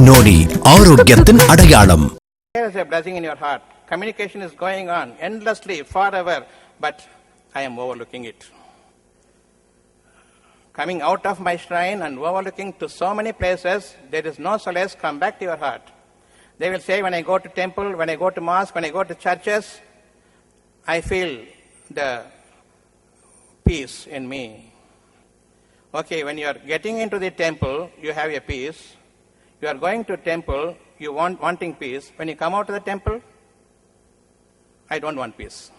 நோடி ஆரோக்கியத்தின் அடையாளம். There is a blessing in your heart. Communication is going on endlessly, forever, but I am overlooking it. Coming out of my shrine and overlooking to so many places, there is no solace. Come back to your heart. They will say, when I go to temple, when I go to mosque, when I go to churches, I feel the peace in me. Okay, when you are getting into the temple, you have a peace. You are going to temple, you wanting peace. When you come out of the temple, I don't want peace.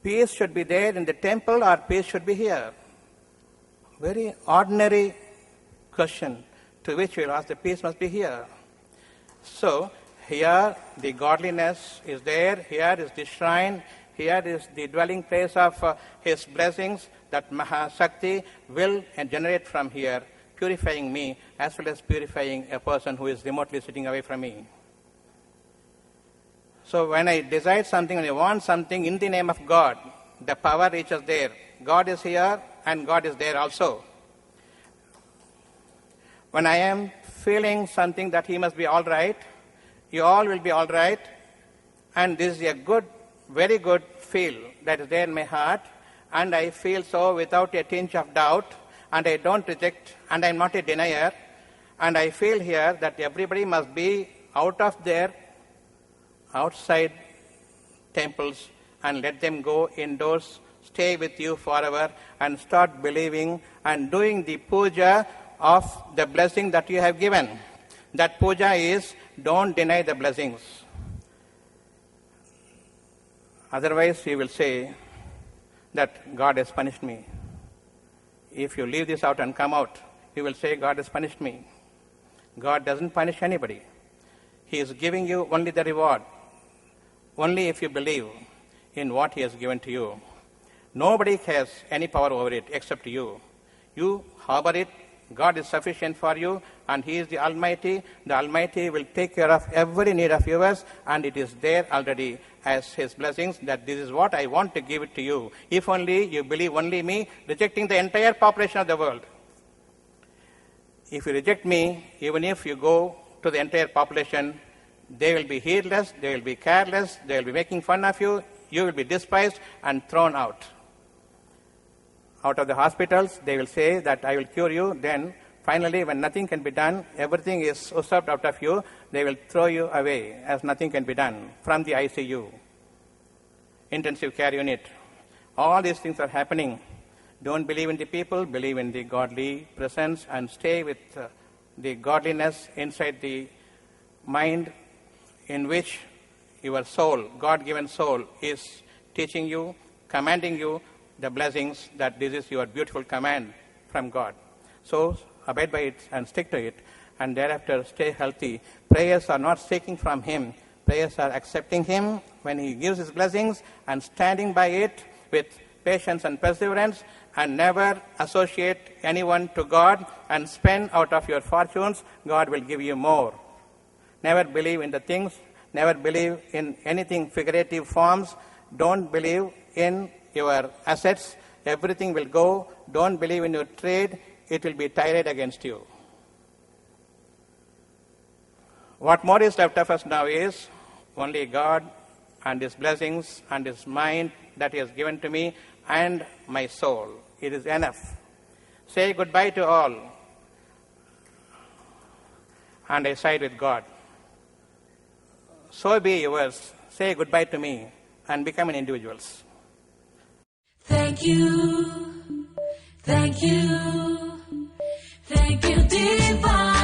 Peace should be there in the temple or peace should be here? Very ordinary question to which we will ask, the peace must be here. So, here the godliness is there, here is the shrine, here is the dwelling place of his blessings that Mahashakti will generate from here, purifying me as well as purifying a person who is remotely sitting away from me. So when I desire something, when I want something in the name of God, the power reaches there. God is here and God is there also. When I am feeling something that he must be all right, you all will be all right, and this is a good, very good feel that is there in my heart, and I feel so without a tinge of doubt, and I don't reject, and I am not a denier, and I feel here that everybody must be out of their outside temples and let them go indoors, stay with you forever, and start believing and doing the puja of the blessing that you have given. That puja is, don't deny the blessings. Otherwise, you will say that God has punished me. If you leave this out and come out, you will say, God has punished me. God doesn't punish anybody. He is giving you only the reward, only if you believe in what he has given to you. Nobody has any power over it except you. You harbor it. God is sufficient for you, and he is the Almighty. The Almighty will take care of every need of yours, and it is there already as his blessings, that this is what I want to give it to you. If only you believe only me, rejecting the entire population of the world. If you reject me, even if you go to the entire population, they will be heedless, they will be careless, they will be making fun of you, you will be despised and thrown out. Out of the hospitals, they will say that I will cure you. Then, finally, when nothing can be done, everything is usurped out of you, they will throw you away as nothing can be done from the ICU, intensive care unit. All these things are happening. Don't believe in the people, believe in the godly presence and stay with the godliness inside the mind in which your soul, God-given soul, is teaching you, commanding you the blessings, that this is your beautiful command from God. So abide by it and stick to it, and thereafter stay healthy. Prayers are not seeking from him. Prayers are accepting him when he gives his blessings and standing by it with patience and perseverance, and never associate anyone to God and spend out of your fortunes. God will give you more. Never believe in the things, never believe in anything figurative forms. Don't believe in your assets. Everything will go. Don't believe in your trade. It will be tirade against you. What more is left of us now is only God and his blessings and his mind that he has given to me and my soul. It is enough. Say goodbye to all, and I side with God. So be yours. Say goodbye to me and become an individual. Thank you, thank you, thank you, divine.